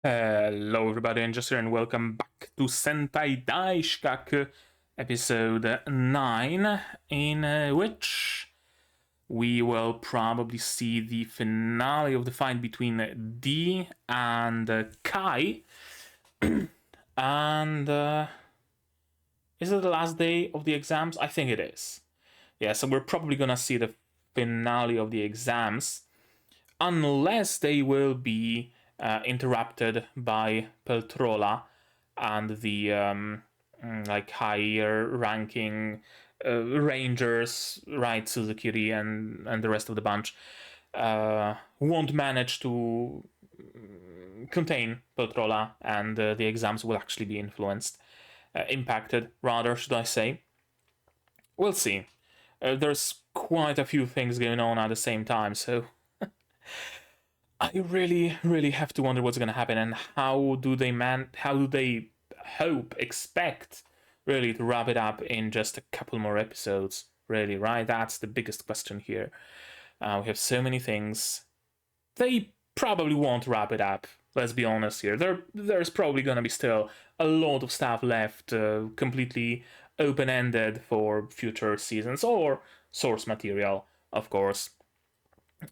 Hello everybody, and just here and welcome back to Sentai Daishikkaku episode 9, in which we will probably see the finale of the fight between D and Kai. And is it the last day of the exams? I think it is. Yeah, so we're probably gonna see the finale of the exams, unless they will be interrupted by Peltrola and the like higher ranking rangers, right? Suzukiri and the rest of the bunch won't manage to contain Peltrola, and the exams will actually be influenced, impacted rather, should I say. We'll see. There's quite a few things going on at the same time, so I really have to wonder what's going to happen, and how do they expect really to wrap it up in just a couple more episodes, really, right? That's the biggest question here. We have so many things. They probably won't wrap it up, let's be honest here. There's probably going to be still a lot of stuff left, completely open-ended for future seasons, or source material, of course.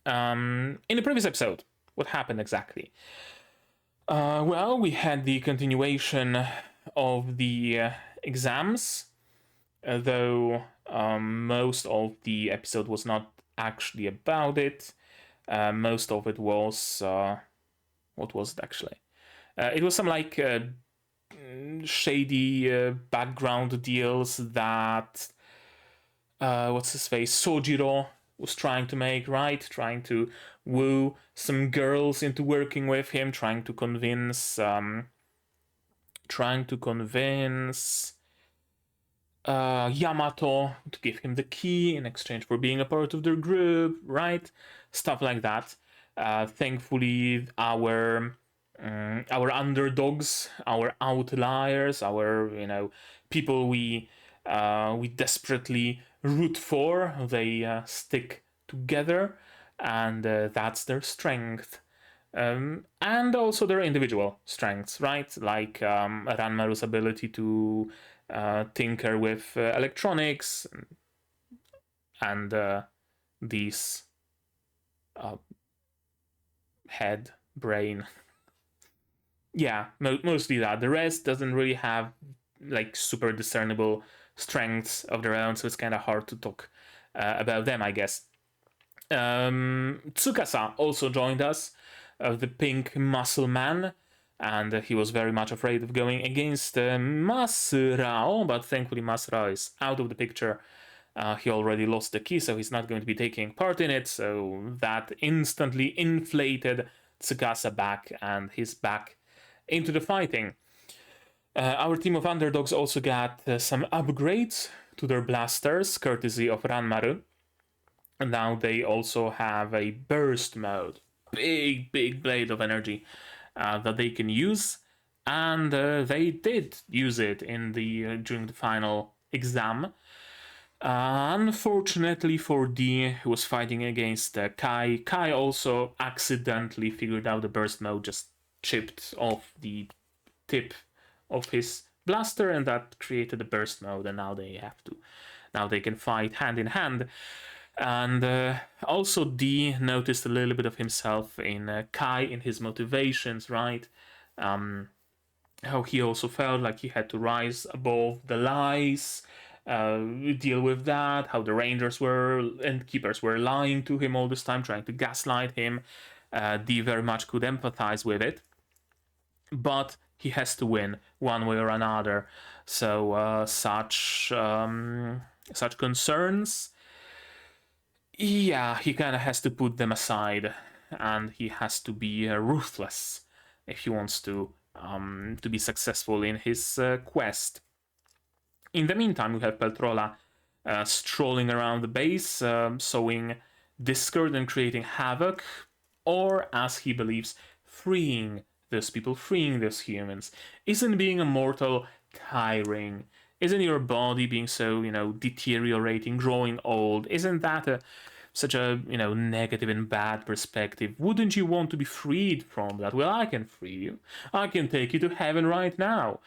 In the previous episode, what happened exactly? Well, we had the continuation of the exams, though most of the episode was not actually about it. Most of it was what was it actually? It was some like shady background deals that what's his face, Sojiro was trying to make, right? Trying to woo some girls into working with him, trying to convince Yamato to give him the key in exchange for being a part of their group, right? Stuff like that. Thankfully, our underdogs, our outliers, our people we desperately root for, they stick together, and that's their strength. And also their individual strengths, right? Like Ranmaru's ability to tinker with electronics, and these head, brain. Yeah, mostly that. The rest doesn't really have like super discernible strengths of their own, so it's kind of hard to talk about them, I guess. Tsukasa also joined us, the pink muscle man, and he was very much afraid of going against Masurao, but thankfully Masurao is out of the picture. He already lost the key, so he's not going to be taking part in it, so that instantly inflated Tsukasa back, and he's back into the fighting. Our team of underdogs also got some upgrades to their blasters, courtesy of Ranmaru. And now they also have a burst mode, big blade of energy that they can use, and they did use it in the during the final exam. Unfortunately for D, who was fighting against Kai, Kai also accidentally figured out the burst mode, just chipped off the tip of his blaster, and that created a burst mode, and now they can fight hand in hand. And also D noticed a little bit of himself in Kai, in his motivations, right? How he also felt like he had to rise above the lies, deal with that, how the rangers were and keepers were lying to him all this time, trying to gaslight him. D very much could empathize with it, but he has to win one way or another. So such concerns, yeah, he kind of has to put them aside, and he has to be ruthless if he wants to be successful in his quest. In the meantime, we have Peltrola strolling around the base, sowing discord and creating havoc, or, as he believes, freeing those people, freeing those humans. Isn't being immortal tiring? Isn't your body being so, deteriorating, growing old? Isn't that a such a, negative and bad perspective. Wouldn't you want to be freed from that? Well, I can free you. I can take you to heaven right now.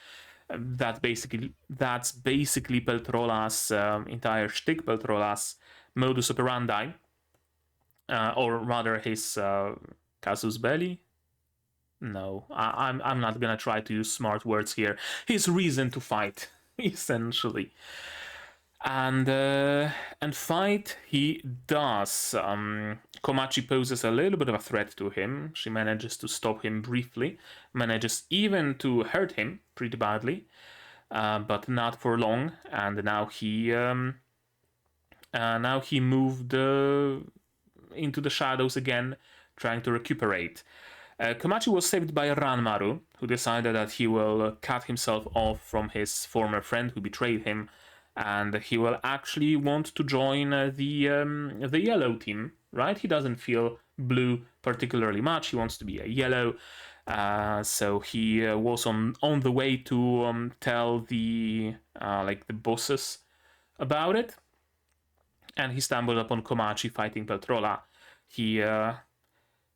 That's basically Peltrola's entire shtick, Peltrola's modus operandi, or rather his casus belli. No, I'm not gonna try to use smart words here. His reason to fight, essentially. And fight he does. Komachi poses a little bit of a threat to him. She manages to stop him briefly, manages even to hurt him pretty badly, but not for long. And now he moved into the shadows again, trying to recuperate. Komachi was saved by Ranmaru, who decided that he will cut himself off from his former friend who betrayed him, and he will actually want to join the yellow team, right? He doesn't feel blue particularly much. He wants to be a yellow. So he was on the way to tell the bosses about it, and he stumbled upon Komachi fighting Peltrola. He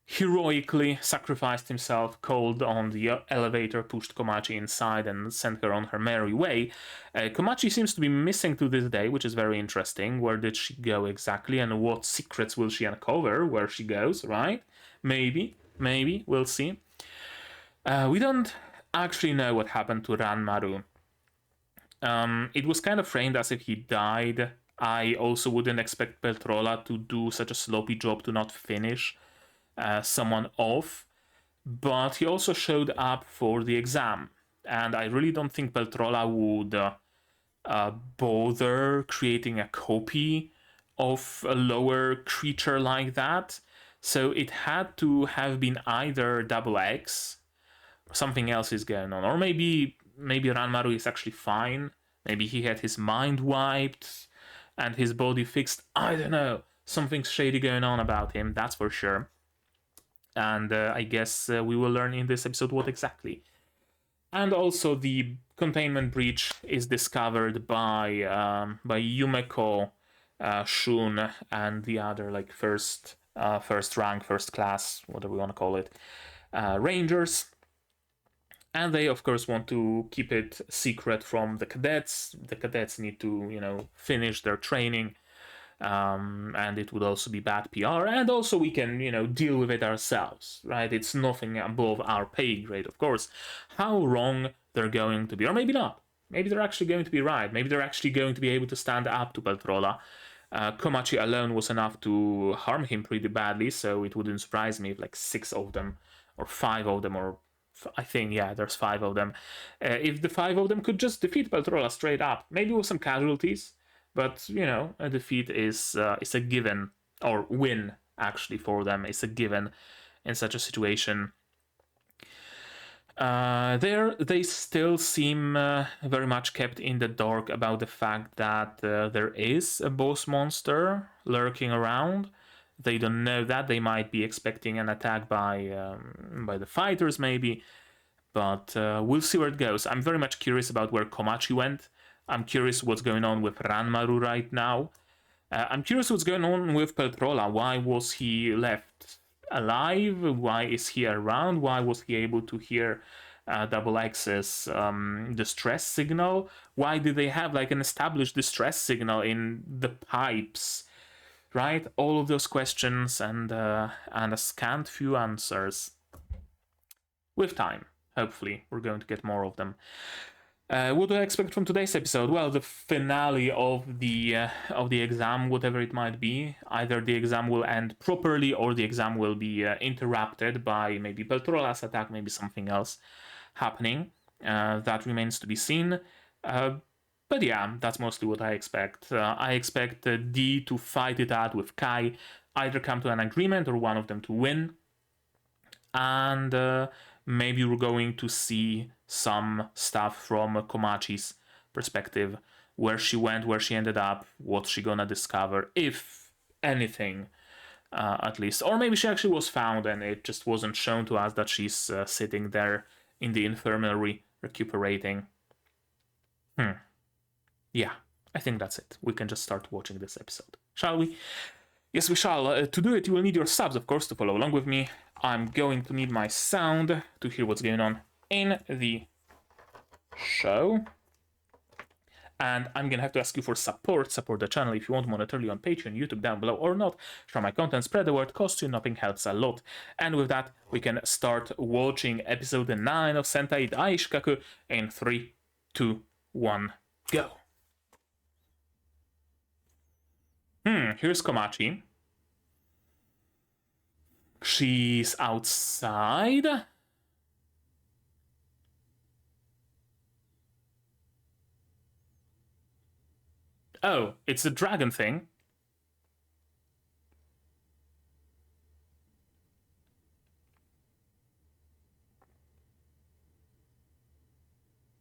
heroically sacrificed himself, called on the elevator, pushed Komachi inside, and sent her on her merry way. Komachi seems to be missing to this day, which is very interesting. Where did she go exactly, and what secrets will she uncover where she goes, right? Maybe, we'll see. We don't actually know what happened to Ranmaru. It was kind of framed as if he died. I also wouldn't expect Peltrola to do such a sloppy job to not finish someone off, but he also showed up for the exam, and I really don't think Peltrola would bother creating a copy of a lower creature like that. So it had to have been either Double X, or something else is going on, or maybe Ranmaru is actually fine. Maybe he had his mind wiped and his body fixed. I don't know. Something's shady going on about him, that's for sure. And I guess we will learn in this episode what exactly. And also the containment breach is discovered by Yumeko, Shun, and the other first rank, first class, whatever we want to call it, Rangers. And they, of course, want to keep it secret from the cadets. The cadets need to, finish their training. And it would also be bad PR, and also we can, deal with it ourselves, right? It's nothing above our pay grade, of course. How wrong they're going to be, or maybe not. Maybe they're actually going to be right. Maybe they're actually going to be able to stand up to Peltrola. Komachi alone was enough to harm him pretty badly, so it wouldn't surprise me if 6 of them, or 5 of them, or I think, yeah, there's 5 of them. If the 5 of them could just defeat Peltrola straight up, maybe with some casualties. But, a defeat is a given, or win, actually, for them is a given in such a situation. They still seem very much kept in the dark about the fact that there is a boss monster lurking around. They don't know that. They might be expecting an attack by the fighters, maybe. But we'll see where it goes. I'm very much curious about where Komachi went. I'm curious what's going on with Ranmaru right now. I'm curious what's going on with Peltrola. Why was he left alive? Why is he around? Why was he able to hear Double X's distress signal? Why did they have an established distress signal in the pipes? Right? All of those questions and a scant few answers. With time, hopefully, we're going to get more of them. What do I expect from today's episode? Well, the finale of the exam, whatever it might be. Either the exam will end properly, or the exam will be interrupted by maybe Peltrola's attack, maybe something else happening. That remains to be seen. But yeah, that's mostly what I expect. I expect D to fight it out with Kai, either come to an agreement or one of them to win. And maybe we're going to see some stuff from Komachi's perspective, where she went, where she ended up, what she gonna discover, if anything, at least. Or maybe she actually was found and it just wasn't shown to us that she's sitting there in the infirmary recuperating. Yeah, I think that's it. We can just start watching this episode, shall we? Yes, we shall. To do it, you will need your subs, of course, to follow along with me. I'm going to need my sound to hear what's going on in the show. And I'm gonna have to ask you for support. Support the channel if you want monetarily on Patreon, YouTube down below or not. Share my content, spread the word, costs you nothing, helps a lot. And with that, we can start watching episode 9 of Sentai Daishikkaku in 3, 2, 1, go. Here's Komachi. She's outside. Oh, it's the dragon thing.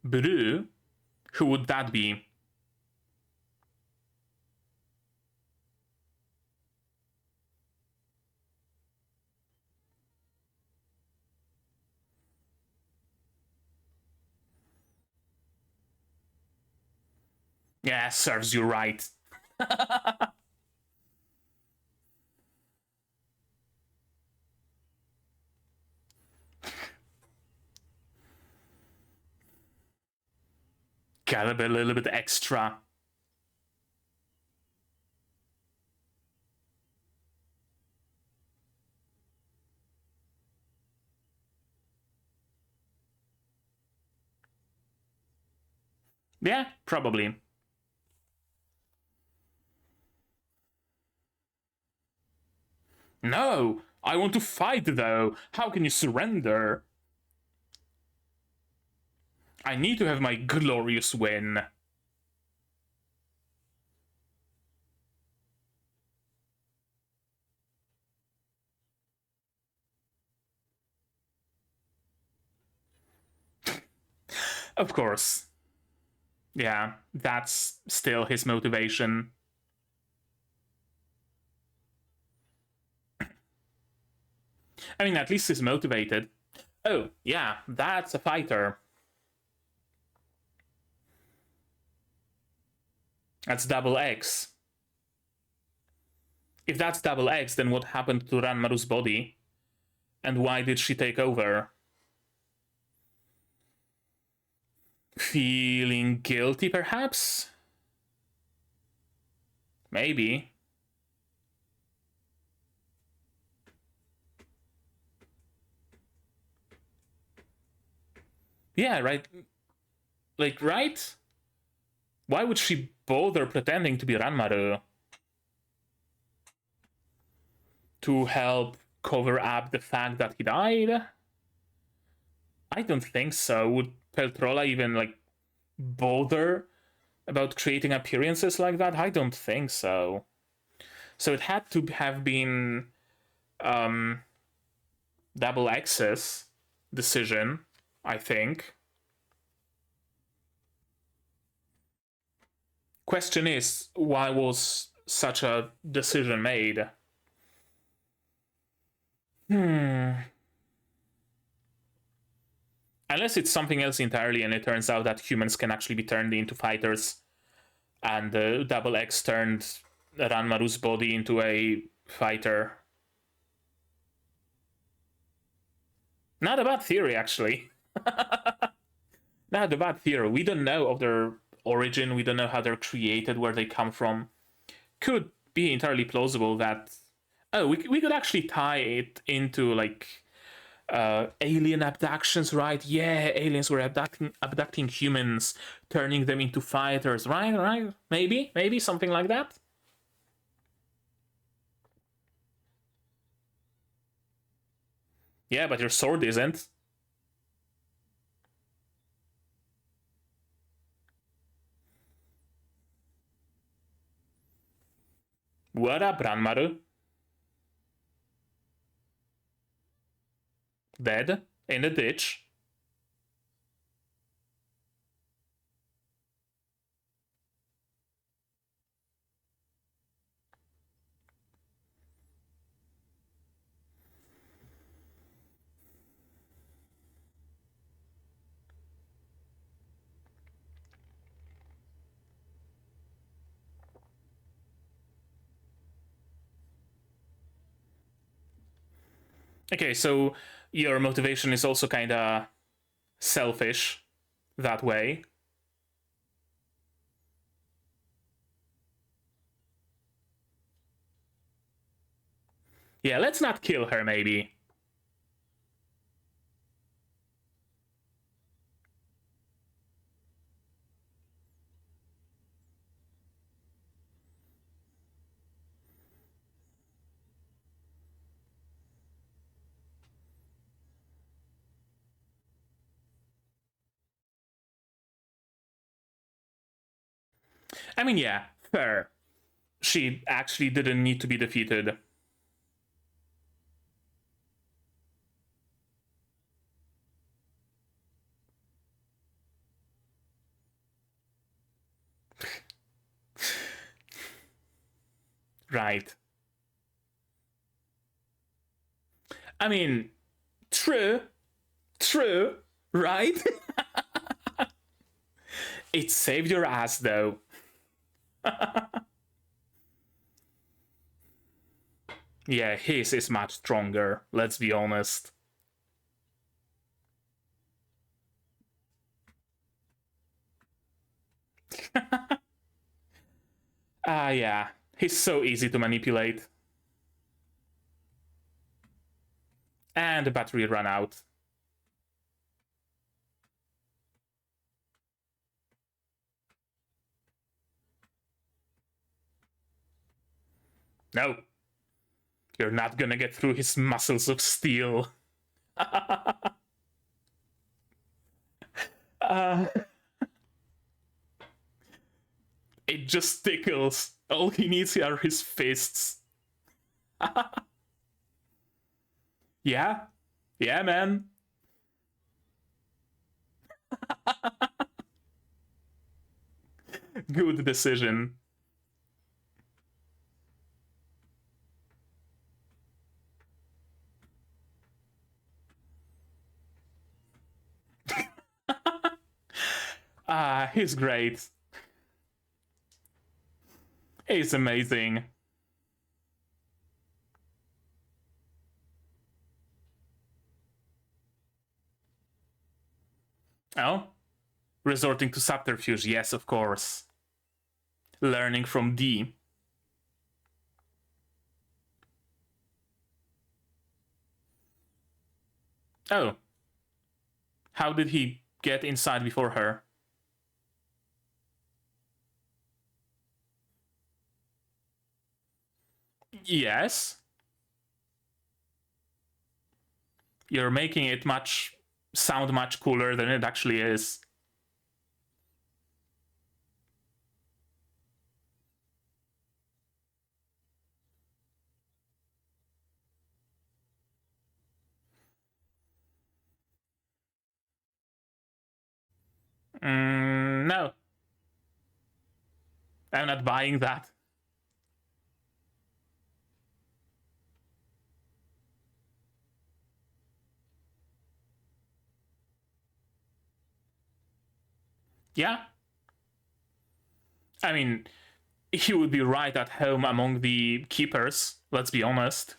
Bru? Who would that be? Yeah, serves you right. Gotta be a little bit extra. Yeah, probably. No, I want to fight though. How can you surrender? I need to have my glorious win. Of course. Yeah, that's still his motivation. I mean, at least he's motivated. Oh, yeah, that's a fighter. That's double X. If that's double X, then what happened to Ranmaru's body? And why did she take over? Feeling guilty, perhaps? Maybe. Yeah, right. Like, right? Why would she bother pretending to be Ranmaru? To help cover up the fact that he died? I don't think so. Would Peltrola even, like, bother about creating appearances like that? I don't think so. So it had to have been Double X's decision, I think. Question is, why was such a decision made? Unless it's something else entirely and it turns out that humans can actually be turned into fighters and Double X turned Ranmaru's body into a fighter. Not a bad theory, actually. Not a bad theory. We don't know of their origin, we don't know how they're created, where they come from. Could be entirely plausible that... Oh, we could actually tie it into, like, alien abductions, right? Yeah, aliens were abducting humans, turning them into fighters, right? Maybe something like that. Yeah, but your sword isn't. What up, Ranmaru? Dead in the ditch. Okay, so your motivation is also kind of selfish that way. Yeah, let's not kill her, maybe. I mean, yeah, fair. She actually didn't need to be defeated. Right. I mean, true, right? It saved your ass, though. Yeah, his is much stronger, let's be honest. Yeah, he's so easy to manipulate. And the battery ran out. No. You're not gonna get through his muscles of steel. uh, it just tickles. All he needs are his fists. Yeah? Yeah, man. Good decision. He's great. He's amazing. Oh? Resorting to subterfuge, yes, of course. Learning from D. Oh. How did he get inside before her? Yes. You're making it sound much cooler than it actually is. No. I'm not buying that. Yeah. I mean, he would be right at home among the keepers, let's be honest.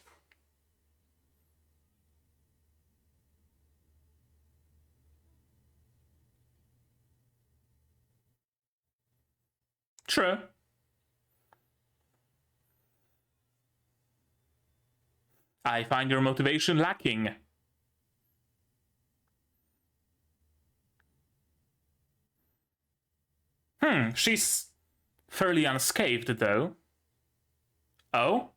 True. I find your motivation lacking. She's fairly unscathed, though. Oh?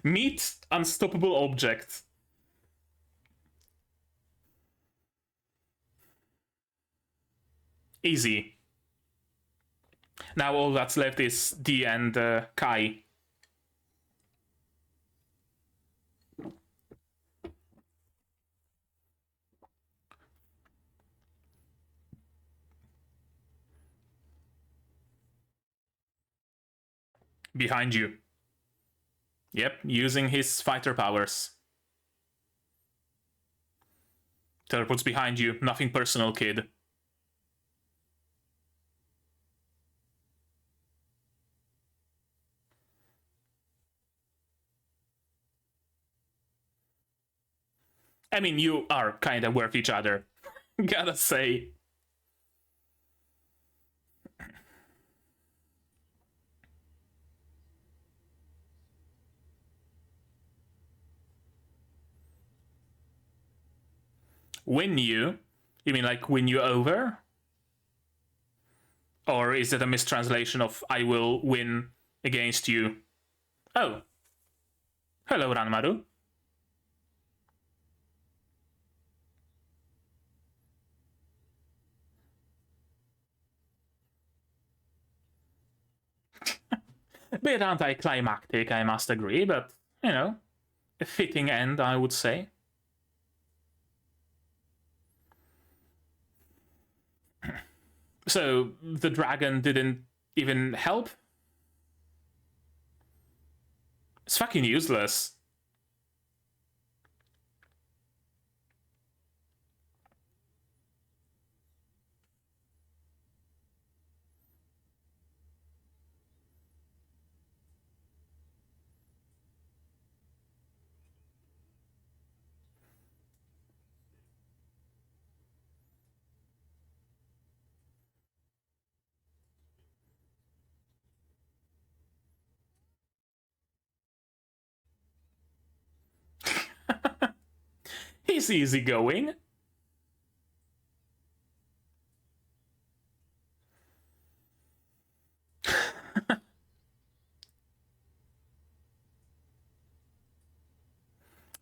Meet unstoppable object. Easy. Now all that's left is D and Kai. Behind you. Yep, using his fighter powers. Teleports behind you. Nothing personal, kid. I mean, you are kind of worth each other. Gotta say. Win you? You mean like win you over? Or is it a mistranslation of I will win against you? Oh. Hello, Ranmaru. A bit anticlimactic, I must agree, but, you know, a fitting end, I would say. So, the dragon didn't even help? It's fucking useless. He's easygoing.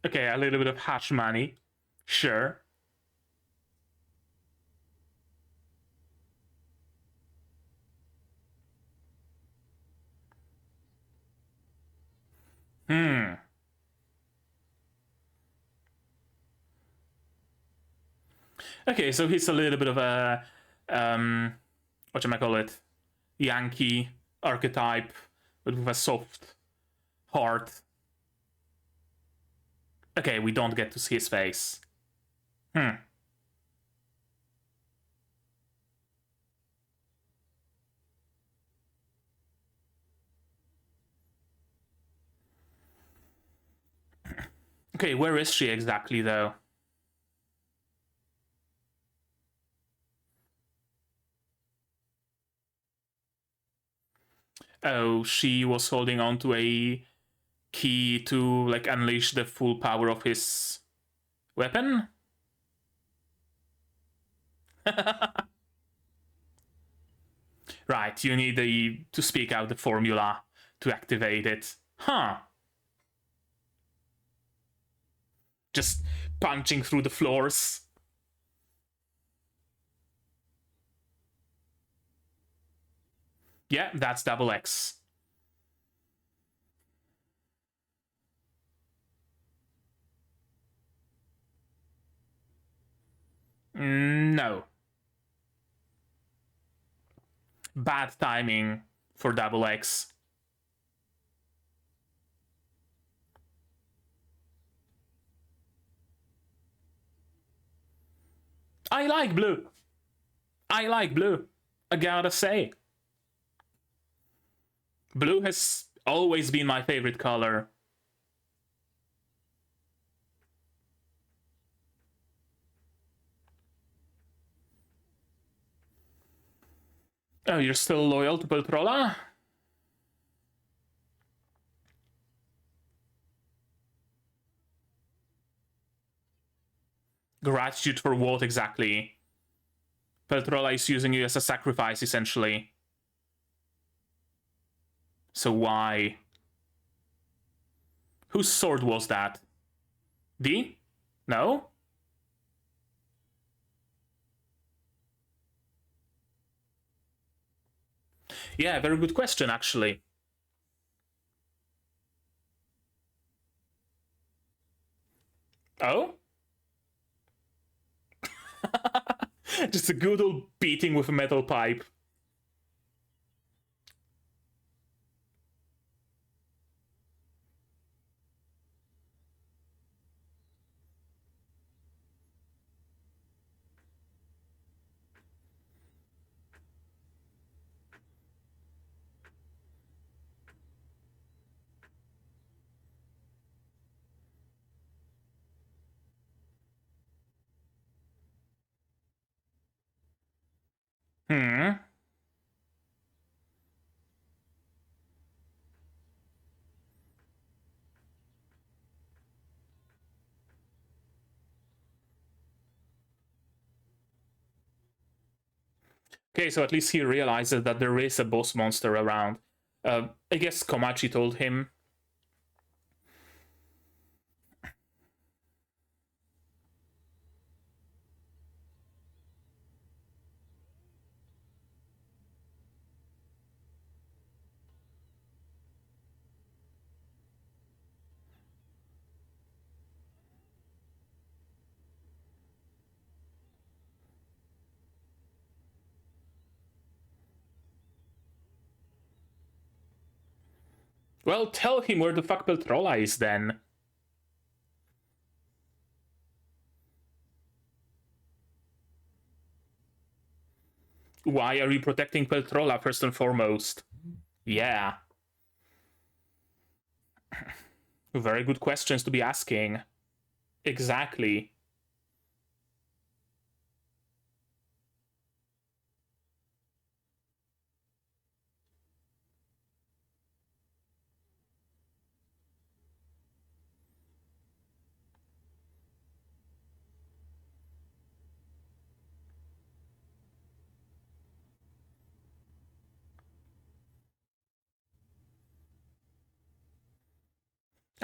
Okay, a little bit of hatch money. Sure. Okay, so he's a little bit of a what am I call it? Yankee archetype, but with a soft heart. Okay, we don't get to see his face. Okay, where is she exactly, though? Oh, she was holding on to a key to, like, unleash the full power of his weapon? Right, you need to speak out the formula to activate it. Huh. Just punching through the floors. Yeah, that's double X. No. Bad timing for double X. I like blue. I like blue. I gotta say. Blue has always been my favorite color. Oh, you're still loyal to Peltrola? Gratitude for what exactly? Peltrola is using you as a sacrifice, essentially. So why? Whose sword was that? D? No? Yeah, very good question, actually. Oh? Just a good old beating with a metal pipe. Hmm. Okay, so at least he realizes that there is a boss monster around. I guess Komachi told him. Well, tell him where the fuck Peltrola is then. Why are you protecting Peltrola first and foremost? Yeah. Very good questions to be asking. Exactly.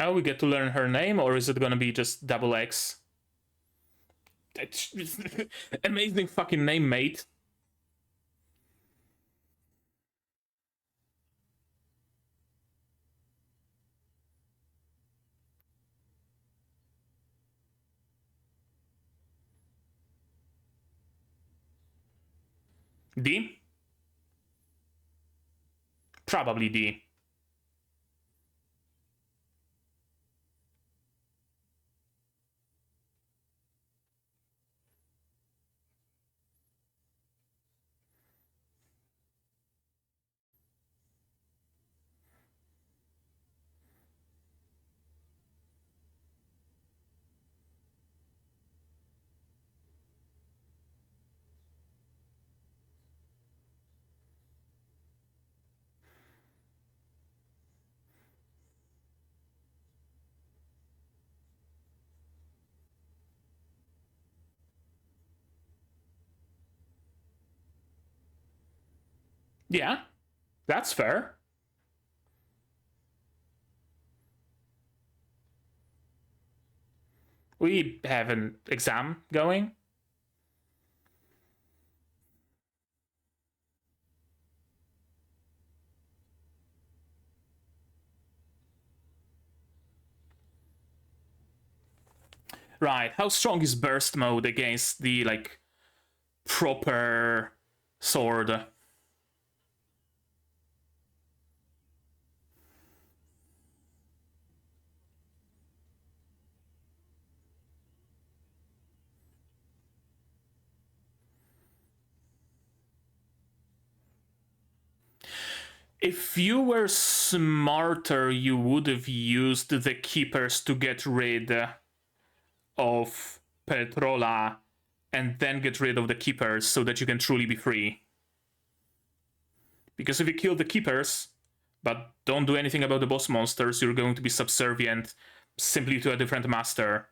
Oh, we get to learn her name, or is it gonna be just double X? Amazing fucking name, mate. D? Probably D. Yeah, that's fair. We have an exam going. Right, how strong is burst mode against the, like, proper sword? If you were smarter, you would have used the keepers to get rid of Petrola and then get rid of the keepers so that you can truly be free. Because if you kill the keepers, but don't do anything about the boss monsters, you're going to be subservient simply to a different master.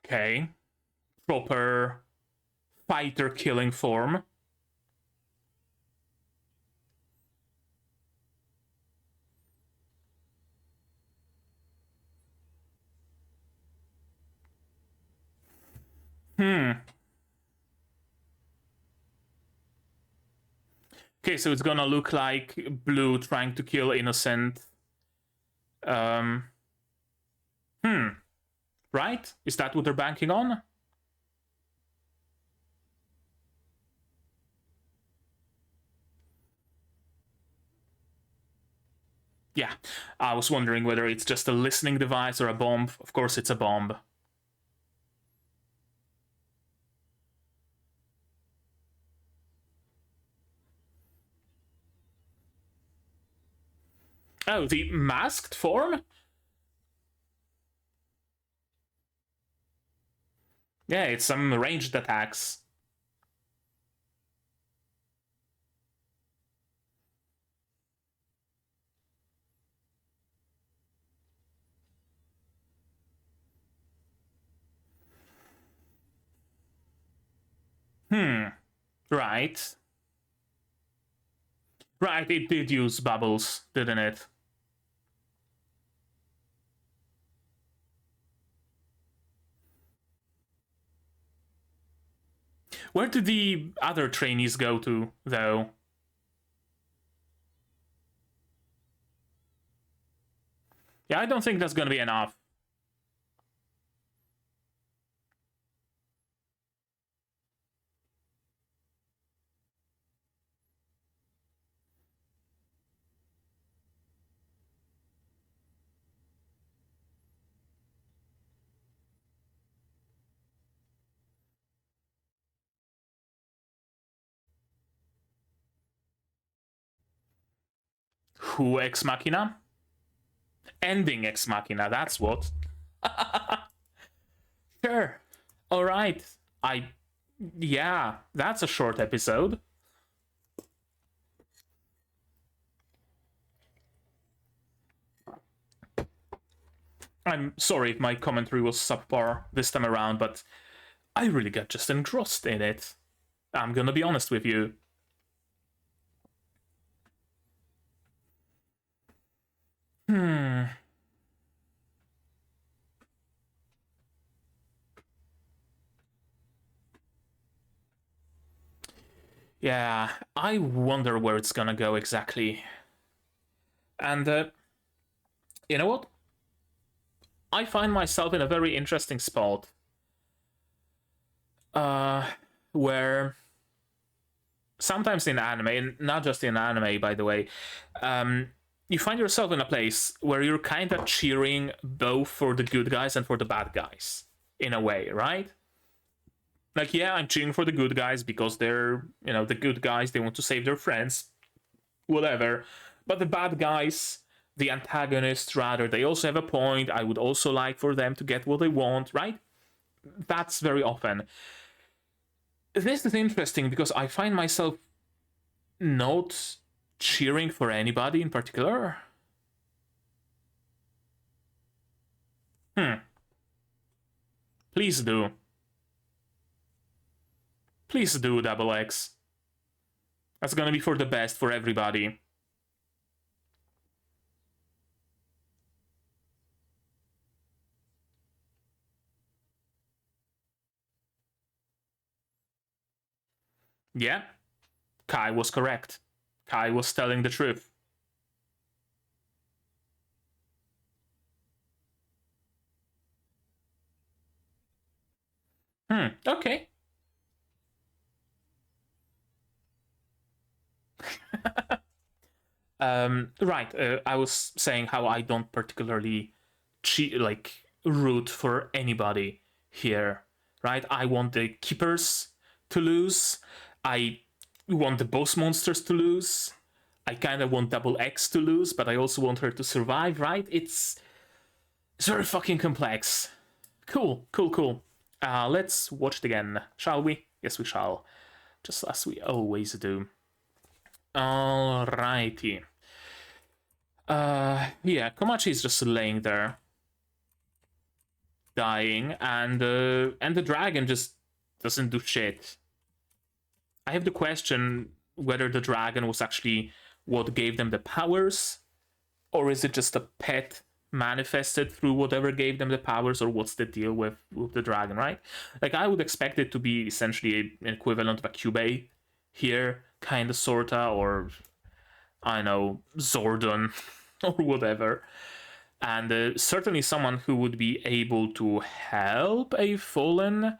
Okay. Proper fighter killing form. Okay, so it's gonna look like Blue trying to kill Innocent. Um. Right? Is that what they're banking on? Yeah, I was wondering whether it's just a listening device or a bomb. Of course, it's a bomb. Oh, the masked form? Yeah, it's some ranged attacks. Right. Right, it did use bubbles, didn't it? Where did the other trainees go to, though? Yeah, I don't think that's gonna be enough. Who Ex Machina? Ending Ex Machina, that's what. Sure. Alright. Yeah, that's a short episode. I'm sorry if my commentary was subpar this time around, but I really got just engrossed in it. I'm gonna be honest with you. Yeah, I wonder where it's gonna go exactly. And, you know what? I find myself in a very interesting spot. Where sometimes in anime, and not just in anime, by the way, you find yourself in a place where you're kind of cheering both for the good guys and for the bad guys, in a way, right? Like, yeah, I'm cheering for the good guys because they're, the good guys, they want to save their friends, whatever. But the bad guys, the antagonists, rather, they also have a point. I would also like for them to get what they want, right? That's very often. This is interesting because I find myself not cheering for anybody in particular. Please do. Please do, Double X. That's gonna be for the best for everybody. Yeah, Kai was correct. Kai was telling the truth. Okay. Right. I was saying how I don't particularly root for anybody here. Right. I want the keepers to lose. I want the boss monsters to lose. I kind of want Double X to lose, but I also want her to survive. Right. It's very fucking complex. Cool. Cool. Cool. Let's watch it again, shall we? Yes, we shall. Just as we always do. Alrighty. Yeah, Komachi is just laying there, dying, and the dragon just doesn't do shit. I have the question whether the dragon was actually what gave them the powers, or is it just a pet manifested through whatever gave them the powers, or what's the deal with the dragon, right? Like, I would expect it to be essentially an equivalent of a Cubase here, kinda, sorta, or I know, Zordon or whatever. And certainly someone who would be able to help a fallen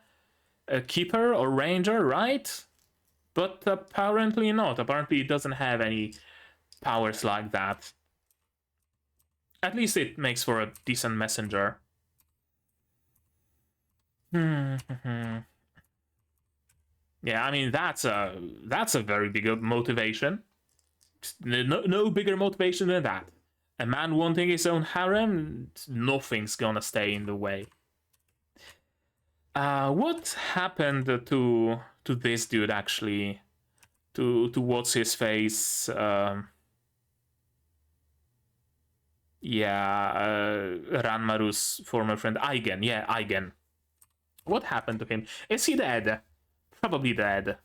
keeper or ranger, right? But apparently not. Apparently it doesn't have any powers like that. At least it makes for a decent messenger. Yeah, I mean that's a very big motivation. No bigger motivation than that. A man wanting his own harem, nothing's gonna stay in the way. What happened to this dude actually? To what's his face? Ranmaru's former friend Aigen. Yeah, Aigen. What happened to him? Is he dead? Probably dead.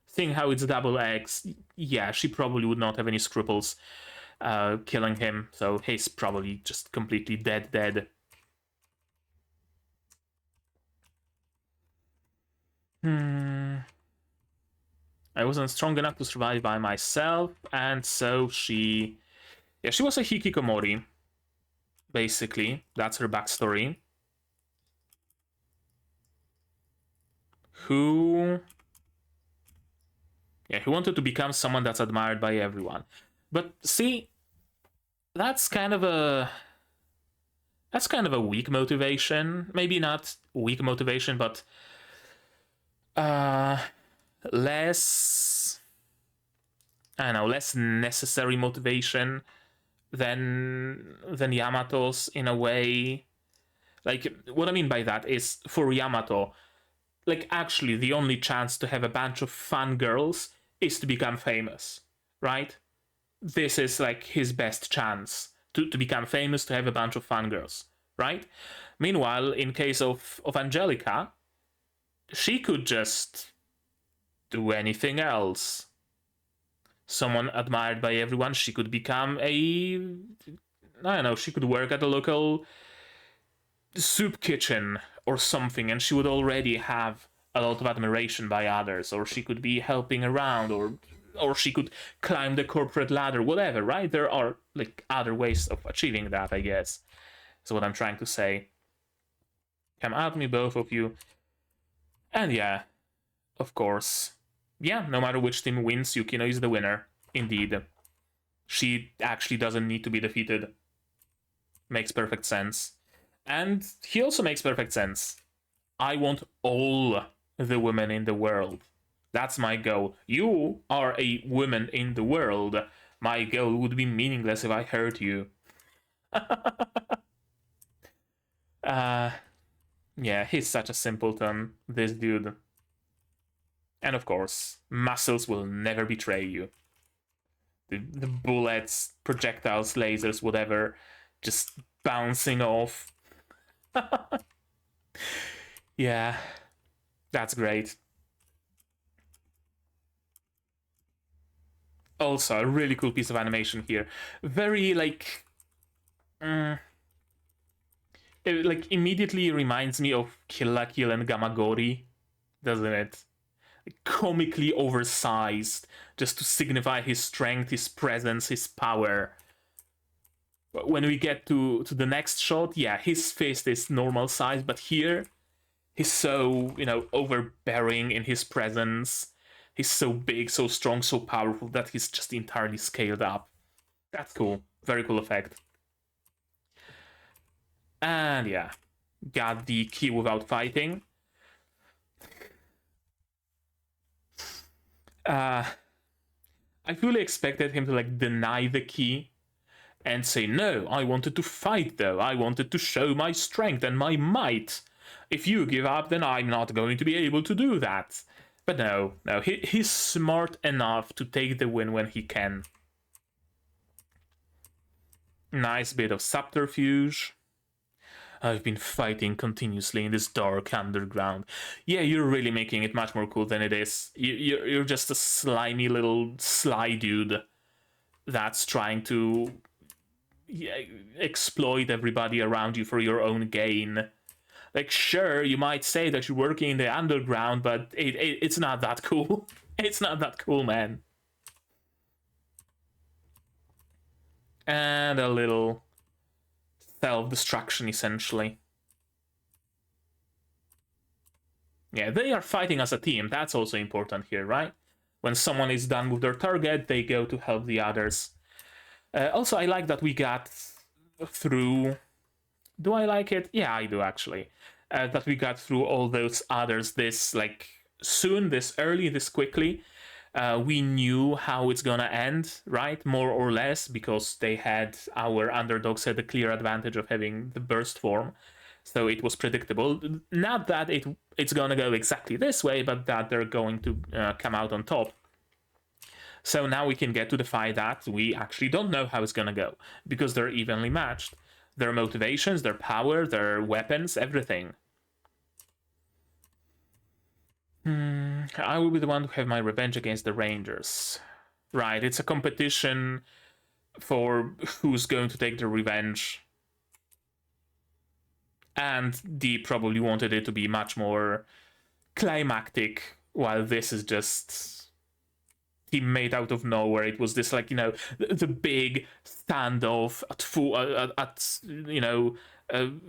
Seeing how it's double X, yeah, she probably would not have any scruples killing him. So he's probably just completely dead. I wasn't strong enough to survive by myself, and so she was a hikikomori. Basically, that's her backstory. Who wanted to become someone that's admired by everyone. But see, that's kind of a weak motivation. Maybe not weak motivation, but less, I don't know, less necessary motivation than Yamato's in a way. Like, what I mean by that is, for Yamato, like, actually the only chance to have a bunch of fun girls is to become famous, right? This is like his best chance to become famous, to have a bunch of fun girls, right? Meanwhile, in case of Angelica, she could just do anything else. Someone admired by everyone, she could become I don't know, she could work at a local soup kitchen or something, and she would already have a lot of admiration by others, or she could be helping around, or she could climb the corporate ladder, whatever, right? There are like other ways of achieving that, I guess. Is what I'm trying to say. Come at me, both of you. And yeah, of course. Yeah, no matter which team wins, Yukino is the winner. Indeed. She actually doesn't need to be defeated. Makes perfect sense. And he also makes perfect sense. I want all the women in the world. That's my goal. You are a woman in the world. My goal would be meaningless if I hurt you. Yeah, he's such a simpleton, this dude. And of course, muscles will never betray you. The bullets, projectiles, lasers, whatever, just bouncing off. Yeah, that's great. Also, a really cool piece of animation here. Very, like... it, like, immediately reminds me of Kill la Kill and Gamagori, doesn't it? Comically oversized, just to signify his strength, his presence, his power. When we get to the next shot, yeah, his fist is normal size, but here, he's so, overbearing in his presence. He's so big, so strong, so powerful that he's just entirely scaled up. That's cool. Very cool effect. And yeah, got the key without fighting. I fully expected him to like deny the key and say, no, I wanted to fight though. I wanted to show my strength and my might. If you give up, then I'm not going to be able to do that. But no, he's smart enough to take the win when he can. Nice bit of subterfuge. I've been fighting continuously in this dark underground. Yeah, you're really making it much more cool than it is. You're just a slimy little sly dude that's trying to exploit everybody around you for your own gain. Like, sure, you might say that you're working in the underground, but it's not that cool. It's not that cool, man. And a little self-destruction, essentially. Yeah, they are fighting as a team. That's also important here, right? When someone is done with their target, they go to help the others. Also, I like that we got through. Do I like it? Yeah, I do actually. That we got through all those others this like soon, this early, this quickly. We knew how it's gonna end, right? More or less, because our underdogs had a clear advantage of having the burst form, so it was predictable. Not that it's gonna go exactly this way, but that they're going to come out on top. So now we can get to the fight that we actually don't know how it's gonna go, because they're evenly matched. Their motivations, their power, their weapons, everything. I will be the one to have my revenge against the Rangers. Right, it's a competition for who's going to take the revenge. And D probably wanted it to be much more climactic, while this is just teammate out of nowhere. It was this like, the big standoff at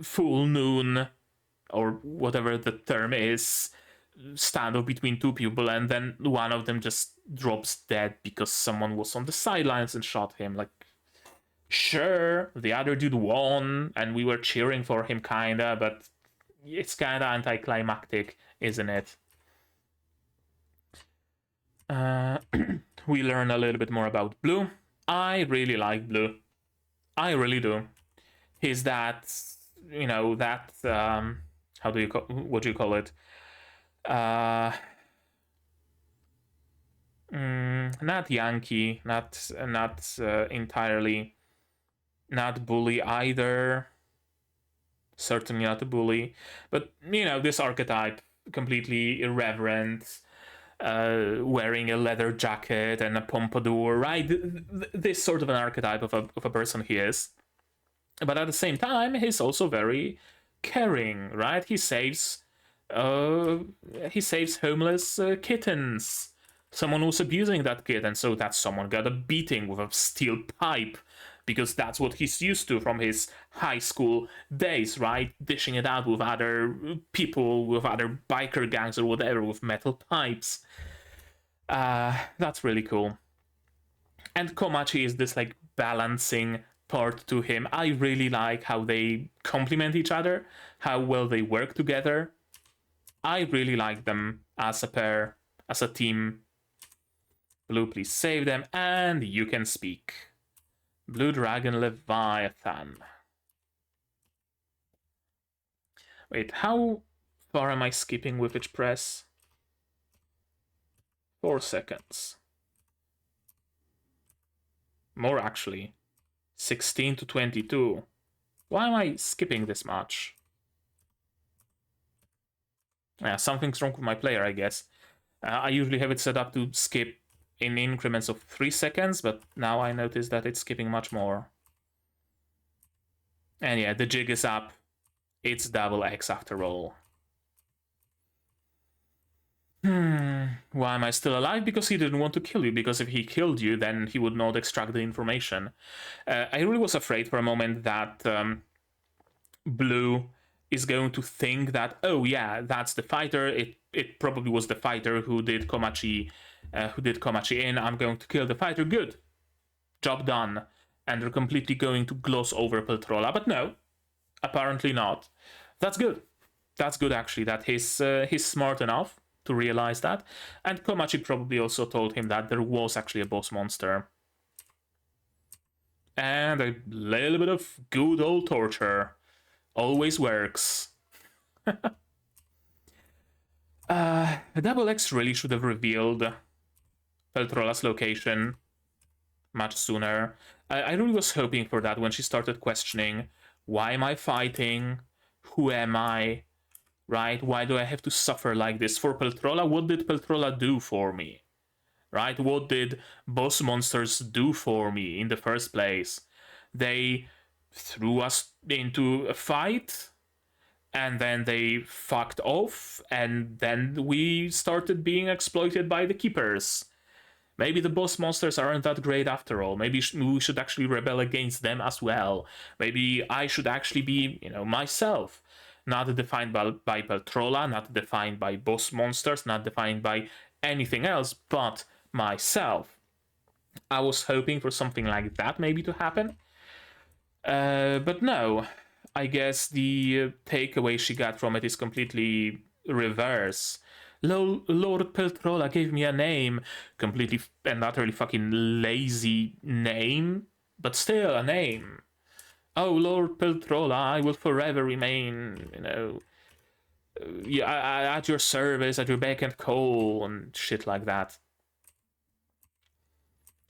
full noon, or whatever the term is, standoff between two people, and then one of them just drops dead because someone was on the sidelines and shot him. Like, sure, the other dude won and we were cheering for him kinda, but it's kinda anticlimactic, isn't it? We learn a little bit more about Blue. I really like Blue. I really do. He's that, what do you call it? Not Yankee, not entirely, not bully either. Certainly not a bully, but this archetype, completely irreverent, wearing a leather jacket and a pompadour, right? This sort of an archetype of a person he is. But at the same time, he's also very caring, right? He saves homeless kittens. Someone was abusing that kitten, so that someone got a beating with a steel pipe, because that's what he's used to from his high school days, right? Dishing it out with other people, with other biker gangs or whatever, with metal pipes. That's really cool. And Komachi is this like balancing part to him. I really like how they complement each other, how well they work together. I really like them as a pair, as a team. Blue, please save them, and you can speak. Blue Dragon Leviathan. Wait, how far am I skipping with each press? 4 seconds. More, actually. 16 to 22. Why am I skipping this much? Yeah, something's wrong with my player, I guess. I usually have it set up to skip in increments of 3 seconds, but now I notice that it's skipping much more. And yeah, the jig is up. It's double X after all. Why am I still alive? Because he didn't want to kill you, because if he killed you, then he would not extract the information. I really was afraid for a moment that Blue is going to think that, oh yeah, that's the fighter. It probably was the fighter who did Komachi in. I'm going to kill the fighter. Good. Job done. And they're completely going to gloss over Peltrola. But no, apparently not. That's good. That's good, actually, that he's smart enough to realize that. And Komachi probably also told him that there was actually a boss monster. And a little bit of good old torture. Always works. Double X really should have revealed Peltrola's location much sooner. I really was hoping for that when she started questioning, why am I fighting? Who am I? Right? Why do I have to suffer like this? For Peltrola, what did Peltrola do for me? Right? What did boss monsters do for me in the first place? They threw us into a fight, and then they fucked off, and then we started being exploited by the keepers. Maybe the boss monsters aren't that great after all. Maybe we should actually rebel against them as well. Maybe I should actually be, myself. Not defined by Peltrola, not defined by boss monsters, not defined by anything else, but myself. I was hoping for something like that maybe to happen. But no, I guess the takeaway she got from it is completely reverse. Lord Peltrola gave me a name, completely and utterly fucking lazy name, but still a name. Oh, Lord Peltrola, I will forever remain, at your service, at your beck and call, and shit like that.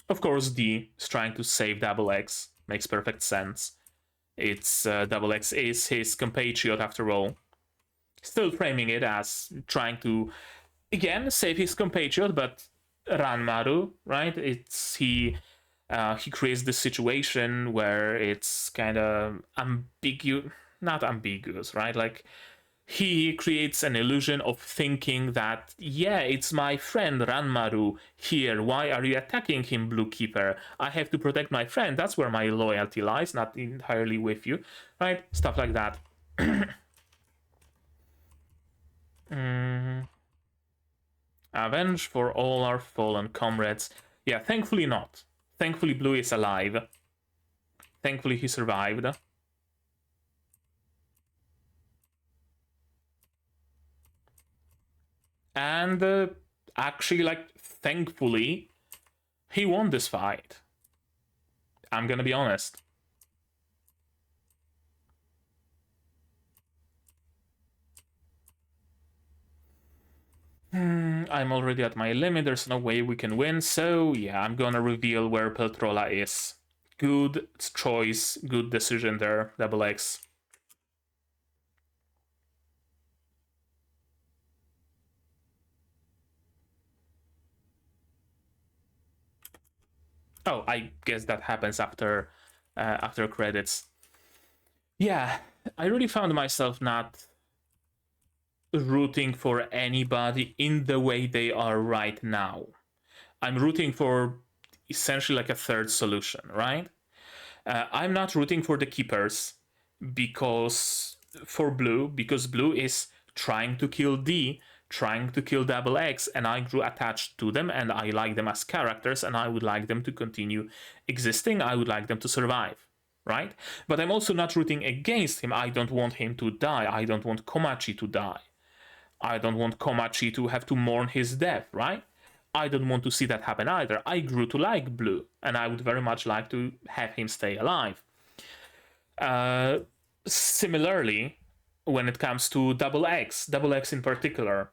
Of course, D is trying to save Double X. Makes perfect sense. It's Double X is his compatriot after all. Still framing it as trying to, again, save his compatriot, but Ranmaru, right? It's he creates this situation where it's kind of not ambiguous, right? Like he creates an illusion of thinking that, yeah, it's my friend Ranmaru here. Why are you attacking him, Blue Keeper? I have to protect my friend. That's where my loyalty lies, not entirely with you, right? Stuff like that. Avenge for all our fallen comrades. Yeah, thankfully not. Thankfully Blue is alive. Thankfully he survived. And actually, like, thankfully, he won this fight. I'm gonna be honest. I'm already at my limit, there's no way we can win, so yeah, I'm gonna reveal where Peltrola is. Good choice, good decision there, Double X. Oh, I guess that happens after credits. Yeah, I really found myself not rooting for anybody in the way they are right now. I'm rooting for essentially like a third solution, right? I'm not rooting for the keepers because Blue is trying to kill D, trying to kill Double X, and I grew attached to them and I like them as characters and I would like them to continue existing. I would like them to survive, right? But I'm also not rooting against him. I don't want him to die. I don't want Komachi to die. I don't want Komachi to have to mourn his death, right? I don't want to see that happen either. I grew to like Blue, and I would very much like to have him stay alive. Similarly, when it comes to Double X in particular,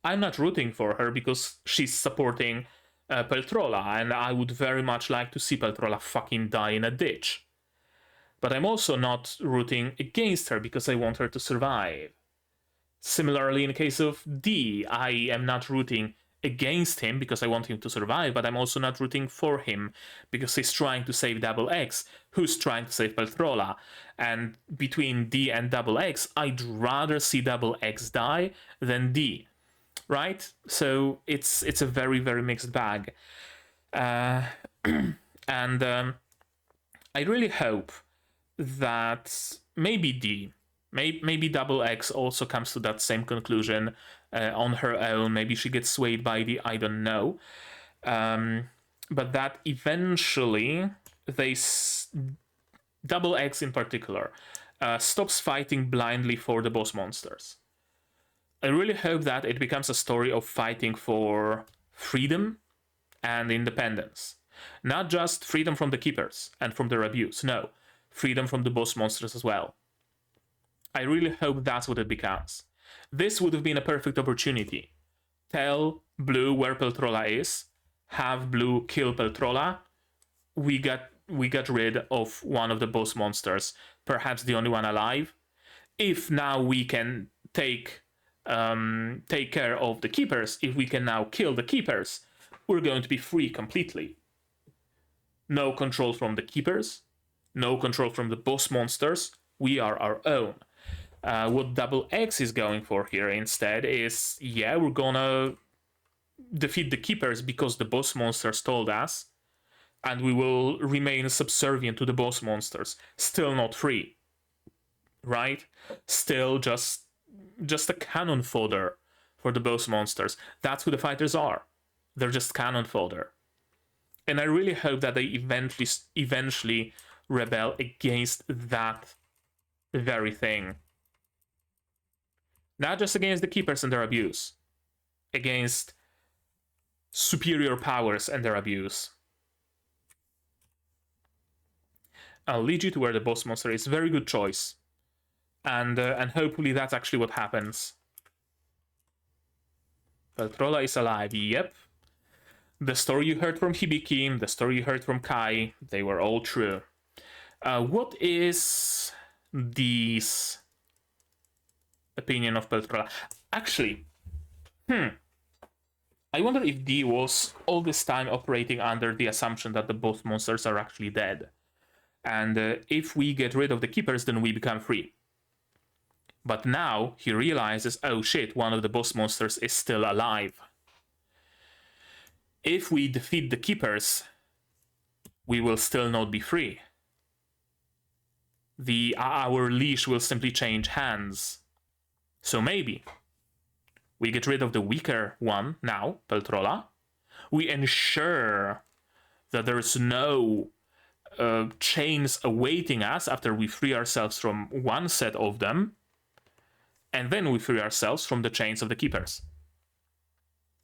I'm not rooting for her because she's supporting Peltrola, and I would very much like to see Peltrola fucking die in a ditch. But I'm also not rooting against her because I want her to survive. Similarly, in the case of D, I am not rooting against him because I want him to survive, but I'm also not rooting for him because he's trying to save Double X, who's trying to save Peltrola. And between D and Double X, I'd rather see Double X die than D, right? So it's a very, very mixed bag. And I really hope that maybe D, maybe Double X also comes to that same conclusion on her own. Maybe she gets swayed by the, I don't know. But that eventually Double X in particular stops fighting blindly for the boss monsters. I really hope that it becomes a story of fighting for freedom and independence. Not just freedom from the keepers and from their abuse, no. Freedom from the boss monsters as well. I really hope that's what it becomes. This would have been a perfect opportunity. Tell Blue where Peltrola is, have Blue kill Peltrola. We got rid of one of the boss monsters, perhaps the only one alive. If now we can take care of the keepers, if we can now kill the keepers, we're going to be free completely. No control from the keepers, no control from the boss monsters. We are our own. What Double X is going for here instead is, yeah, we're gonna defeat the keepers because the boss monsters told us, and we will remain subservient to the boss monsters. Still not free, right? Still just a cannon fodder for the boss monsters. That's who the fighters are. They're just cannon fodder. And I really hope that they eventually rebel against that very thing. Not just against the keepers and their abuse, against superior powers and their abuse. I'll lead you to where the boss monster is. Very good choice. And hopefully that's actually what happens. Peltrola is alive, yep. The story you heard from Hibiki, the story you heard from Kai, they were all true. What is Dee's opinion of Peltrola? Actually, I wonder if Dee was all this time operating under the assumption that the boss monsters are actually dead. And if we get rid of the keepers, then we become free. But now he realizes, oh shit, one of the boss monsters is still alive. If we defeat the keepers, we will still not be free. Our leash will simply change hands. So maybe we get rid of the weaker one now, Peltrola. We ensure that there's no chains awaiting us after we free ourselves from one set of them, and then we free ourselves from the chains of the keepers.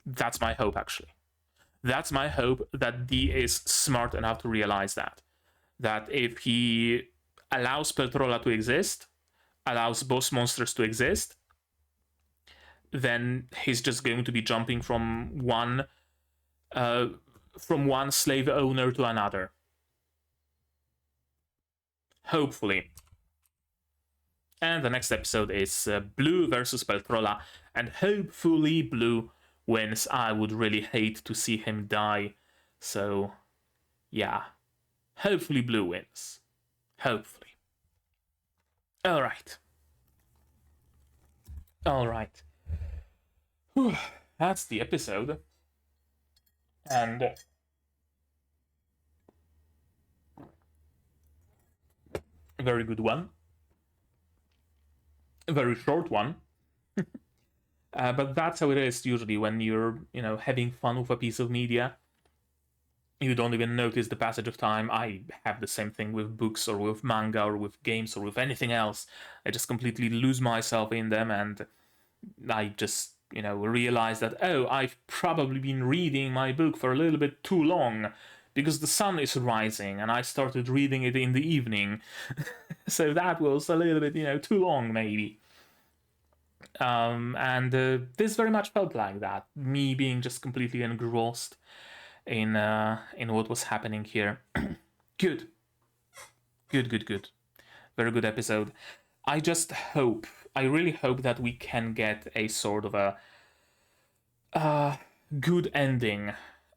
That's my hope, actually. That's my hope, that Dee is smart enough to realize that. That if he allows Peltrola to exist, allows boss monsters to exist, then he's just going to be jumping from one slave owner to another. Hopefully. And the next episode is Blue versus Peltrola, and hopefully Blue wins. I would really hate to see him die, so yeah, hopefully Blue wins. Hopefully. Alright. Whew, that's the episode. And a very good one. A very short one. But that's how it is usually when you're, having fun with a piece of media. You don't even notice the passage of time. I have the same thing with books or with manga or with games or with anything else. I just completely lose myself in them, and I just, realize that, oh, I've probably been reading my book for a little bit too long because the sun is rising and I started reading it in the evening. So that was a little bit, too long, maybe. And this very much felt like that. Me being just completely engrossed in what was happening here. Good. Very good episode. I really hope that we can get a sort of a good ending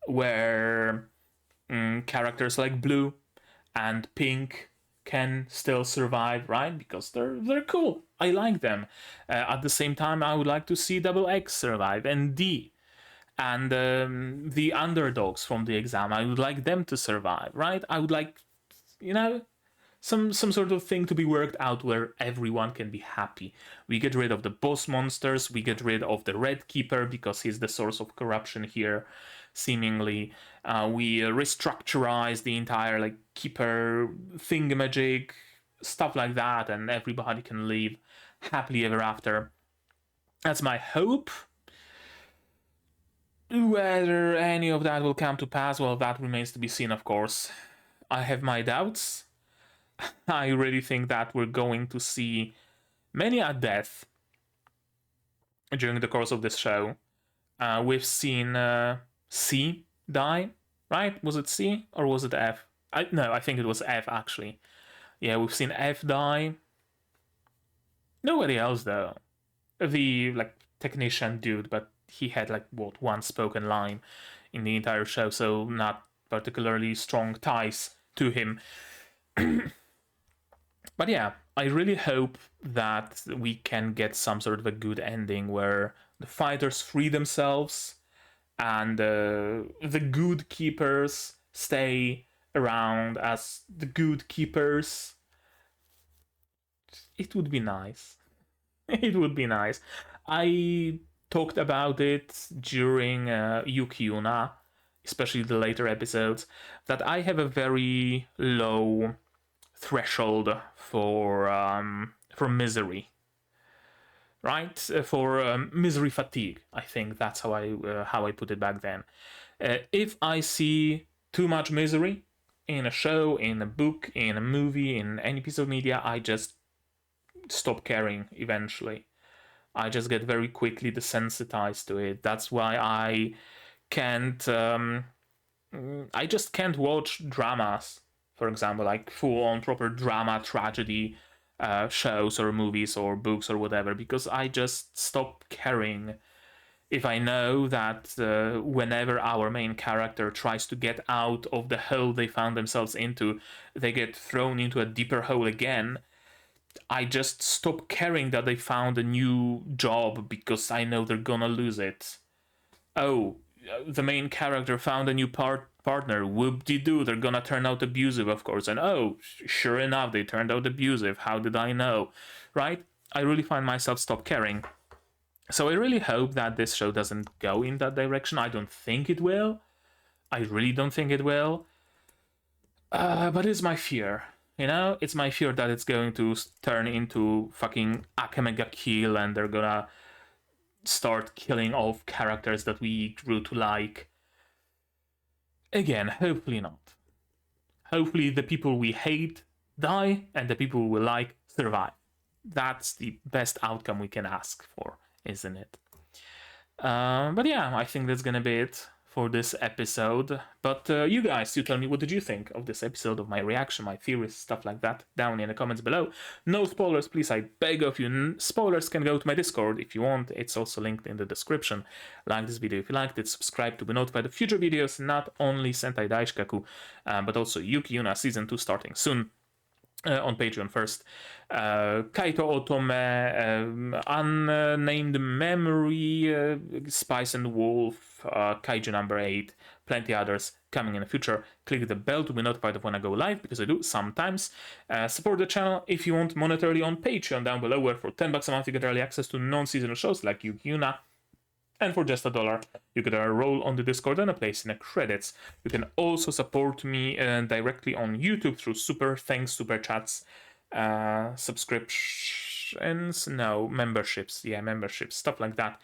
where characters like Blue and Pink can still survive, right? Because they're cool. I like them. At the same time, I would like to see Double X survive, and D, and the underdogs from the exam. I would like them to survive, right? I would like, some sort of thing to be worked out where everyone can be happy. We get rid of the boss monsters. We get rid of the Red Keeper because he's the source of corruption here, seemingly. We restructurize the entire Keeper thingamajig, stuff like that, and everybody can live happily ever after. That's my hope. Whether any of that will come to pass, well, that remains to be seen, of course. I have my doubts. I really think that we're going to see many a death during the course of this show. We've seen C die, right? Was it C or was it F? No, I think it was F, actually. Yeah, we've seen F die. Nobody else, though. The technician dude, but he had one spoken line in the entire show, so not particularly strong ties to him. But yeah, I really hope that we can get some sort of a good ending where the fighters free themselves and the good keepers stay around as the good keepers. It would be nice. It would be nice. I talked about it during Yuki-Una, especially the later episodes, that I have a very low threshold for misery, right? For misery fatigue. I think that's how I put it back then. If I see too much misery in a show, in a book, in a movie, in any piece of media, I just stop caring eventually. I just get very quickly desensitized to it. That's why I can't. I just can't watch dramas, for example, like full-on proper drama, tragedy shows or movies or books or whatever, because I just stop caring. If I know that whenever our main character tries to get out of the hole they found themselves into, they get thrown into a deeper hole again, I just stop caring that they found a new job because I know they're gonna lose it. Oh, the main character found a new partner. Whoop-de-doo, they're gonna turn out abusive, of course. And oh, sure enough, they turned out abusive. How did I know? Right? I really find myself stop caring. So I really hope that this show doesn't go in that direction. I don't think it will. I really don't think it will. But it's my fear. You know, it's my fear that it's going to turn into fucking Akemega Kill and they're gonna start killing off characters that we grew to like. Again, hopefully not. Hopefully the people we hate die and the people we like survive. That's the best outcome we can ask for, isn't it? But yeah, I think that's gonna be it for this episode. But you guys, you tell me, what did you think of this episode, of my reaction, my theories, stuff like that, down in the comments below. No spoilers, please, I beg of you. Spoilers can go to my Discord if you want. It's also linked in the description. Like this video if you liked it, subscribe to be notified of future videos, not only Sentai Daishikkaku, but also Yuki Yuna Season 2 starting soon. On Patreon first. Kaito Otome, Unnamed Memory, Spice and Wolf, Kaiju number 8, plenty others coming in the future. Click the bell to be notified of when I go live, because I do sometimes. Support the channel if you want monetarily on Patreon down below, where for $10 a month you get early access to non-seasonal shows like Yuki Yuna. And for just $1, you get a role on the Discord and a place in the credits. You can also support me directly on YouTube through super thanks, super chats, subscriptions, no, memberships, yeah, memberships, stuff like that.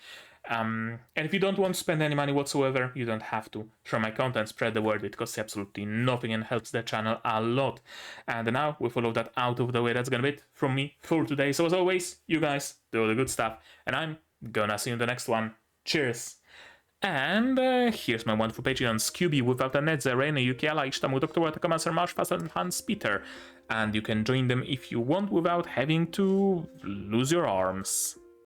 And if you don't want to spend any money whatsoever, you don't have to. Share my content, spread the word, it costs absolutely nothing and helps the channel a lot. And now, with all of that out of the way, that's gonna be it from me for today. So as always, you guys do all the good stuff, and I'm gonna see you in the next one. Cheers! And here's my wonderful Patreons: QB, Without a Net, Zerena, Yukiala, Ishtamu, Dr. Wataka, Master Marsh, Faster, and Hans Peter. And you can join them if you want without having to lose your arms.